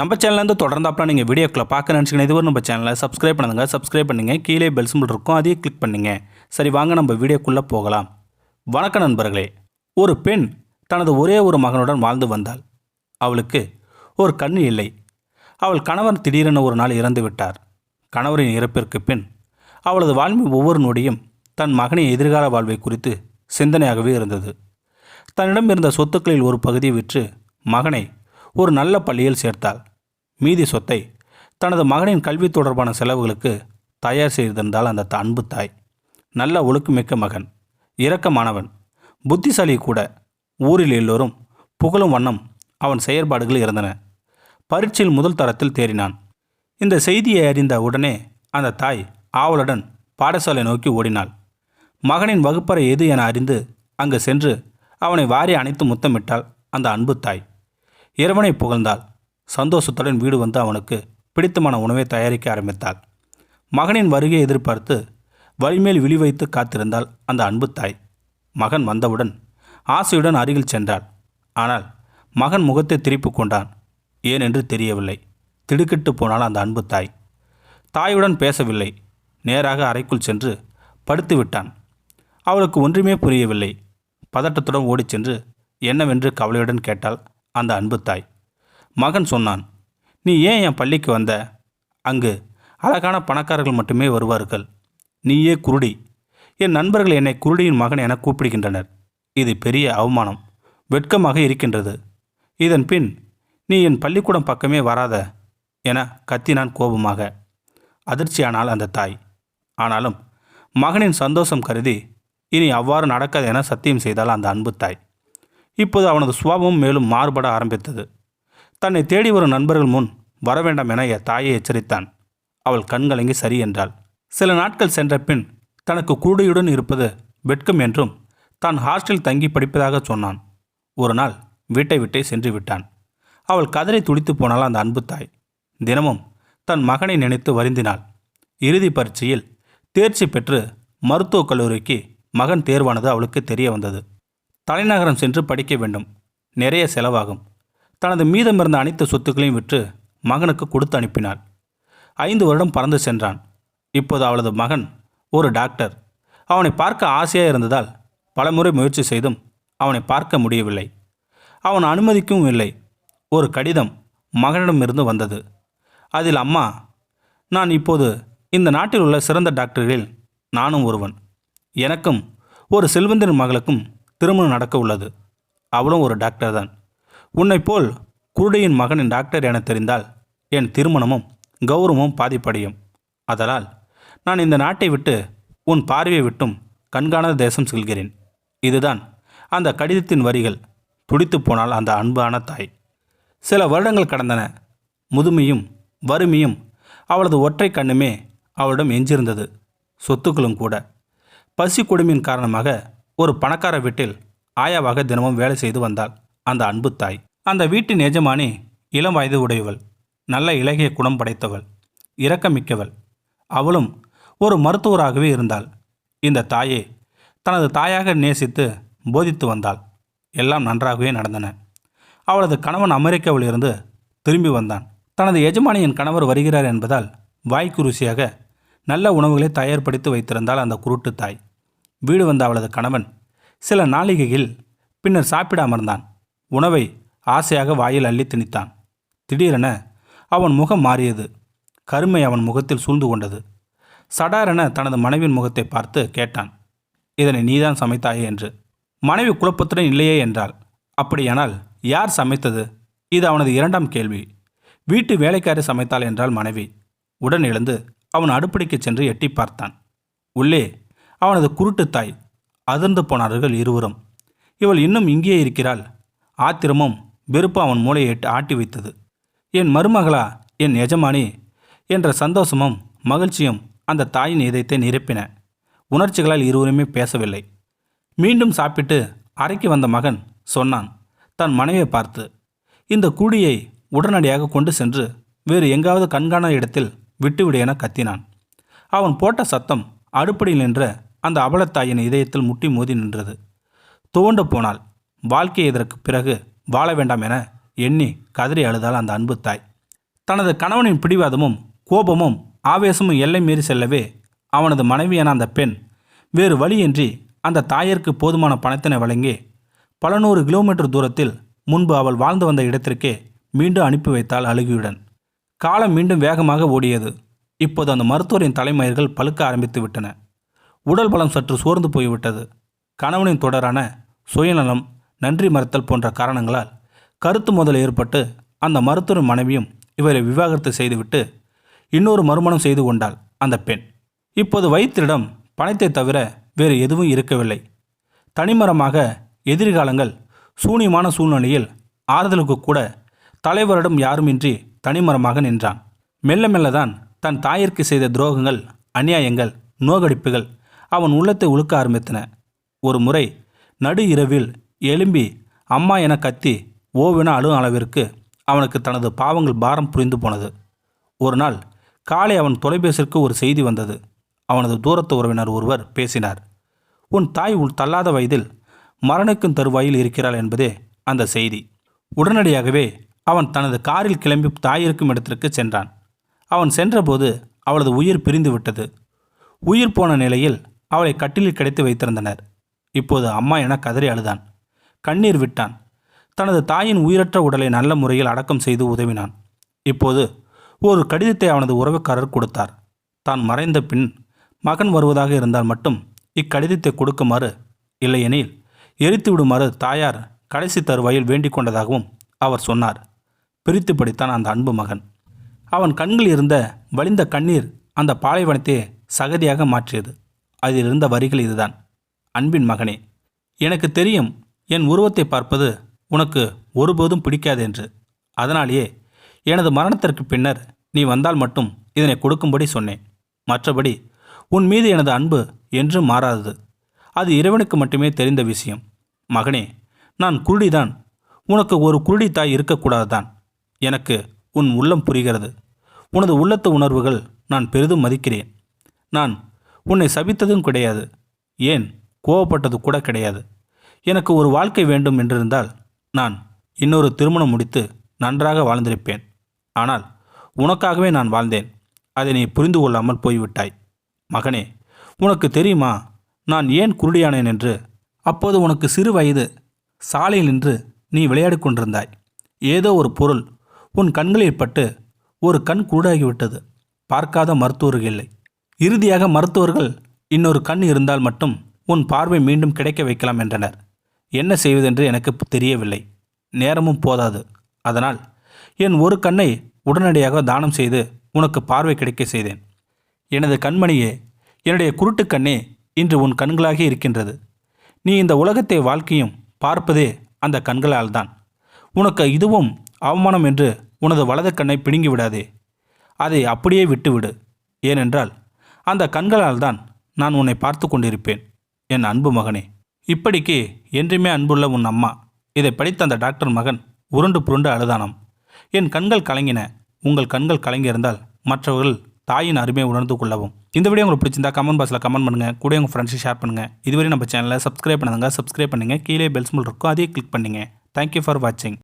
நம்ம சேனல்லேருந்து தொடர்ந்தாப்புல நீங்கள் வீடியோக்களை பார்க்க நினச்சிங்கன்னா இதுவரை நம்ம சேனலை சப்ஸ்கிரைப் பண்ணுங்க. சப்ஸ்கிரைப் பண்ணுங்கள். கீழே பெல் சிம்பிள் இருக்கும், அதையும் கிளிக் பண்ணுங்க. சரி, வாங்க நம்ம வீடியோக்குள்ளே போகலாம். வணக்கம் நண்பர்களே. ஒரு பெண் தனது ஒரே ஒரு மகனுடன் வாழ்ந்து வந்தாள். அவளுக்கு ஒரு கண்ணு இல்லை. அவள் கணவன் திடீரென ஒரு நாள் இறந்து விட்டார். கணவரின் இறப்பிற்கு பின் அவளது வாழ்வின் ஒவ்வொரு நொடியும் தன் மகனின் எதிர்கால வாழ்வை குறித்து சிந்தனையாகவே இருந்தது. தன்னிடம் இருந்த சொத்துக்களில் ஒரு பகுதியை விற்று மகனை ஒரு நல்ல பள்ளியில் சேர்த்தாள். மீதி சொத்தை தனது மகனின் கல்வி தொடர்பான செலவுகளுக்கு தயார் செய்திருந்தால் அந்த அன்பு தாய். நல்ல ஒழுக்கமிக்க மகன், இரக்கமானவன், புத்திசாலி கூட. ஊரில் எல்லோரும் புகழும் வண்ணம் அவன் செயற்பாடுகள் இருந்தன. பரீட்சையில் முதல் தரத்தில் தேறினான். இந்த செய்தியை அறிந்த உடனே அந்த தாய் ஆவலுடன் பாடசாலை நோக்கி ஓடினாள். மகனின் வகுப்பறை எது என அறிந்து அங்கு சென்று அவனை வாரி அணைத்து முத்தமிட்டாள் அந்த அன்பு தாய். இறைவனை புகழ்ந்தாள். சந்தோஷத்துடன் வீடு வந்து அவனுக்கு பிடித்தமான உணவை தயாரிக்க ஆரம்பித்தாள். மகனின் வருகையை எதிர்பார்த்து வழிமேல் விழி வைத்து காத்திருந்தாள் அந்த அன்பு தாய். மகன் வந்தவுடன் ஆசையுடன் அருகில் சென்றாள். ஆனால் மகன் முகத்தை திருப்பி கொண்டான். ஏனென்று தெரியவில்லை. திடுக்கிட்டு போனாள் அந்த அன்பு தாய். தாயுடன் பேசவில்லை. நேராக அறைக்குள் சென்று படுத்து விட்டான். அவளுக்கு ஒன்றுமே புரியவில்லை. பதட்டத்துடன் ஓடிச் சென்று என்னவென்று கவலையுடன் கேட்டாள் அந்த அன்பு தாய். மகன் சொன்னான், நீ ஏன் என் பள்ளிக்கு வந்த? அங்கு அழகான பணக்காரர்கள் மட்டுமே வருவார்கள். நீயே குருடி. என் நண்பர்கள் என்னை குருடியின் மகன் என கூப்பிடுகின்றனர். இது பெரிய அவமானம், வெட்கமாக இருக்கின்றது. இதன் பின் நீ என் பள்ளிக்கூடம் பக்கமே வராத என கத்தினான் கோபமாக. அதிர்ச்சியானால் அந்த தாய். ஆனாலும் மகனின் சந்தோஷம் கருதி இனி அவ்வாறு நடக்காது என சத்தியம் செய்தாள் அந்த அன்பு தாய். இப்போது அவனது சுபாவம் மேலும் மாறுபட ஆரம்பித்தது. தன்னை தேடி வரும் நண்பர்கள் முன் வரவேண்டாம் என தாயை எச்சரித்தான். அவள் கண்கலங்கி சரி என்றாள். சில நாட்கள் சென்ற பின் தனக்கு குருடியுடன் இருப்பது வெட்கம் என்றும் தான் ஹாஸ்டலில் தங்கி படிப்பதாக சொன்னான். ஒரு நாள் வீட்டை விட்டே சென்று விட்டான். அவள் கதறி துடித்து போனாள் அந்த அன்பு தாய். தினமும் தன் மகனை நினைத்து வருந்தினாள். இறுதி பரீட்சையில் தேர்ச்சி பெற்று மருத்துவக் கல்லூரிக்கு மகன் தேர்வானது அவளுக்கு தெரிய வந்தது. தலைநகரம் சென்று படிக்க வேண்டும். நிறைய செலவாகும். தனது மீதமிருந்த அனைத்து சொத்துக்களையும் விற்று மகனுக்கு கொடுத்து அனுப்பினாள். 5 வருடம் பறந்து சென்றான். இப்போது அவளது மகன் ஒரு டாக்டர். அவனை பார்க்க ஆசையாக இருந்ததால் பலமுறை முயற்சி செய்தும் அவனை பார்க்க முடியவில்லை. அவன் அனுமதிக்கவும் இல்லை. ஒரு கடிதம் மகனிடமிருந்து வந்தது. அதில், அம்மா, நான் இப்போது இந்த நாட்டில் உள்ள சிறந்த டாக்டர்களில் நானும் ஒருவன். எனக்கும் ஒரு செல்வந்தரின் மகளுக்கும் திருமணம் நடக்க உள்ளது. அவளும் ஒரு டாக்டர் தான். உன்னை போல் குருடியின் மகனின் டாக்டர் என தெரிந்தால் என் திருமணமும் கௌரவமும் பாதிப்படையும். அதனால் நான் இந்த நாட்டை விட்டு உன் பார்வையை விட்டும் கண்காணாத தேசம் செல்கிறேன். இதுதான் அந்த கடிதத்தின் வரிகள். துடித்து போனால் அந்த அன்பான தாய். சில வருடங்கள் கடந்தன. முதுமையும் வறுமையும் அவளது ஒற்றை கண்ணுமே அவளிடம் எஞ்சிருந்தது. சொத்துக்களும் கூட. பசி கொடுமையின் காரணமாக ஒரு பணக்கார வீட்டில் ஆயாவாக தினமும் வேலை செய்து வந்தாள் அந்த அன்பு தாய். அந்த வீட்டின் எஜமானி இளம் வயது உடையவள். நல்ல இலகிய குணம் படைத்தவள், இரக்கமிக்கவள். அவளும் ஒரு மருத்துவராகவே இருந்தாள். இந்த தாயே தனது தாயாக நேசித்து போதித்து வந்தாள். எல்லாம் நன்றாகவே நடந்தன. அவளது கணவன் அமெரிக்காவில் இருந்து திரும்பி வந்தான். தனது எஜமானியின் கணவர் வருகிறார் என்பதால் வாய்க்கு ருசியாக நல்ல உணவுகளை தயார்படுத்தி வைத்திருந்தாள் அந்த குருட்டு தாய். வீடு வந்த அவளது கணவன் சில நாளிகையில் பின்னர் சாப்பிட அமர்ந்தான். உணவை ஆசையாக வாயில் அள்ளி திணித்தான். திடீரென அவன் முகம் மாறியது. கருமை அவன் முகத்தில் சூழ்ந்து கொண்டது. சடாரென தனது மனைவியின் முகத்தை பார்த்து கேட்டான், இதனை நீதான் சமைத்தாயே என்று. மனைவி குழப்பத்துடன் இல்லையே என்றாள். அப்படியானால் யார் சமைத்தது? இது அவனது இரண்டாம் கேள்வி. வீட்டு வேலைக்காரி சமைத்தாள் என்றாள் மனைவி. உடன் எழுந்து அவன் அடுப்படிக்கு சென்று எட்டி பார்த்தான். உள்ளே அவனது குருட்டு தாய். அதிர்ந்து போனார்கள் இருவரும். இவள் இன்னும் இங்கே இருக்கிறாள். ஆத்திரமும் வெறுப்பு அவன் மூளையை ஆட்டி வைத்தது. என் மருமகளா, என் எஜமானி என்ற சந்தோஷமும் மகிழ்ச்சியும் அந்த தாயின் இதயத்தை நிரப்பின. உணர்ச்சிகளால் இருவருமே பேசவில்லை. மீண்டும் சாப்பிட்டு அறைக்கு வந்த மகன் சொன்னான் தன் மனைவியை பார்த்து, இந்த கூடியை உடனடியாக கொண்டு சென்று வேறு எங்காவது கண்காணாத இடத்தில் விட்டுவிடு என கத்தினான். அவன் போட்ட சத்தம் அடுப்படியில் நின்ற அந்த அபலத்தாயின் இதயத்தில் முட்டி மோதி நின்றது. துவண்டு போனாள். வாழ்க்கை இதற்கு பிறகு வாழ வேண்டாம் என எண்ணி கதறி அழுதாள் அந்த அன்பு தாய். தனது கணவனின் பிடிவாதமும் கோபமும் ஆவேசமும் எல்லை மீறி செல்லவே அவனது மனைவியான அந்த பெண் வேறு வழியின்றி அந்த தாயிற்கு போதுமான பணத்தினை வழங்கி பல 100 கிலோமீட்டர் தூரத்தில் முன்பு அவள் வாழ்ந்து வந்த இடத்திற்கே மீண்டும் அனுப்பி வைத்தாள் அழுகியுடன். காலம் மீண்டும் வேகமாக ஓடியது. இப்போது அந்த மருத்துவரின் தலைமயிர்கள் பழுக்க ஆரம்பித்து விட்டன. உடல் பலம் சற்று சோர்ந்து போய்விட்டது. கணவனின் தொடரான சுயநலம், நன்றி மறுத்தல் போன்ற காரணங்களால் கருத்து மோதல் ஏற்பட்டு அந்த மருத்துவரின் மனைவியும் இவரை விவாகரத்து செய்துவிட்டு இன்னொரு மறுமணம் செய்து கொண்டாள் அந்த பெண். இப்போது வைத்திரிடம் பணத்தை தவிர வேறு எதுவும் இருக்கவில்லை. தனிமரமாக எதிர்காலங்கள் சூனியமான சூழ்நிலையில் ஆறுதலுக்கு கூட தலைவரிடம் யாருமின்றி தனிமரமாக நின்றான். மெல்ல மெல்லதான் தன் தாயிற்கு செய்த துரோகங்கள், அநியாயங்கள், நோகடிப்புகள் அவன் உள்ளத்தை உழுக்க ஆரம்பித்தன. ஒரு முறை நடு இரவில் எழும்பி அம்மா என கத்தி ஓவென அழும் அளவிற்கு அவனுக்கு தனது பாவங்கள் பாரம் புரிந்து போனது. ஒரு நாள் காலை அவன் தொலைபேசிற்கு ஒரு செய்தி வந்தது. அவனது தூரத்து உறவினர் ஒருவர் பேசினார். உன் தாய் தள்ளாத வயதில் மரணிக்கும் தருவாயில் இருக்கிறாள் என்பதே அந்த செய்தி. உடனடியாகவே அவன் தனது காரில் கிளம்பி தாயிருக்கும் இடத்திற்கு சென்றான். அவன் சென்றபோது அவளது உயிர் பிரிந்து விட்டது. உயிர் போன நிலையில் அவளை கட்டிலில் கிடைத்து வைத்திருந்தனர். இப்போது அம்மா என கதறி அழுதான். கண்ணீர் விட்டான். தனது தாயின் உயிரற்ற உடலை நல்ல முறையில் அடக்கம் செய்து உதவினான். இப்போது ஒரு கடிதத்தை அவனது உறவுக்காரர் கொடுத்தார். தான் மறைந்த பின் மகன் வருவதாக இருந்தால் மட்டும் இக்கடிதத்தை கொடுக்குமாறு, இல்லையெனில் எரித்து விடுமாறு தாயார் கடைசி தருவாயில் வேண்டிக் கொண்டதாகவும் அவர் சொன்னார். பிரித்து படித்தான் அந்த அன்பு மகன். அவன் கண்களில் இருந்த வலிந்த கண்ணீர் அந்த பாலைவனத்தை சகதியாக மாற்றியது. அதில் இருந்த வரிகள் இதுதான்: அன்பின் மகனே, எனக்கு தெரியும் என் உருவத்தை பார்ப்பது உனக்கு ஒருபோதும் பிடிக்காது என்று. அதனாலேயே எனது மரணத்திற்கு பின்னர் நீ வந்தால் மட்டும் இதனை கொடுக்கும்படி சொன்னேன். மற்றபடி உன் மீது எனது அன்பு என்றும் மாறாதது. அது இறைவனுக்கு மட்டுமே தெரிந்த விஷயம். மகனே, நான் குருடிதான். உனக்கு ஒரு குருடி தாய் இருக்கக்கூடாதுதான். எனக்கு உன் உள்ளம் புரிகிறது. உனது உள்ளத்து உணர்வுகள் நான் பெரிதும் மதிக்கிறேன். நான் உன்னை சபித்ததும் கிடையாது, ஏன் கோவப்பட்டது கூட கிடையாது. எனக்கு ஒரு வாழ்க்கை வேண்டும் என்றிருந்தால் நான் இன்னொரு திருமணம் முடித்து நன்றாக வாழ்ந்திருப்பேன். ஆனால் உனக்காகவே நான் வாழ்ந்தேன். அதை நீ புரிந்து கொள்ளாமல் போய்விட்டாய். மகனே, உனக்கு தெரியுமா நான் ஏன் குருடியானேன் என்று? அப்போது உனக்கு சிறு வயது. சாலையில் நின்று நீ விளையாடி கொண்டிருந்தாய். ஏதோ ஒரு பொருள் உன் கண்களில் பட்டு ஒரு கண் குருடாகிவிட்டது. பார்க்காத மருத்துவர்கள் இல்லை. இறுதியாக மருத்துவர்கள் இன்னொரு கண் இருந்தால் மட்டும் உன் பார்வை மீண்டும் கிடைக்க வைக்கலாம் என்றனர். என்ன செய்வதென்று எனக்கு தெரியவில்லை. நேரமும் போதாது. அதனால் என் ஒரு கண்ணை உடனடியாக தானம் செய்து உனக்கு பார்வை கிடைக்க செய்தேன். எனது கண்மணியே, என்னுடைய குருட்டு கண்ணே இன்று உன் கண்களாக இருக்கின்றது. நீ இந்த உலகத்தை வாழ்க்கையும் பார்ப்பதே அந்த கண்களால் தான். உனக்கு இதுவும் அவமானம் என்று உனது வலது கண்ணை பிடுங்கி விடாதே. அதை அப்படியே விட்டுவிடு. ஏனென்றால் அந்த கண்களால் தான் நான் உன்னை பார்த்து கொண்டிருப்பேன். என் அன்பு மகனே, இப்படிக்கு என்றுமே அன்புள்ள உன் அம்மா. இதை படித்த அந்த டாக்டர் மகன் உருண்டு புருண்டு அழுதானாம். என் கண்கள் கலங்கின. உங்கள் கண்கள் கலங்கியிருந்தால் மற்றவர்கள் தாயின் அருமையை உணர்ந்து கொள்ளவும். இந்த வீடியோ உங்களுக்கு பிடிச்சிருந்தா கமெண்ட் பாக்ஸில் கமெண்ட் பண்ணுங்கள். கூட உங்கள் ஃப்ரெண்ட்ஸுக்கு ஷேர் பண்ணுங்கள். இதுவரை நம்ம சேனலை சப்ஸ்கிரைப் பண்ணுங்க. சப்ஸ்கிரைப் பண்ணுங்கள். கீழே பெல் சிம்பல் இருக்கும், அதையே கிளிக் பண்ணுங்கள். தேங்க்யூ ஃபார் வாட்சிங்.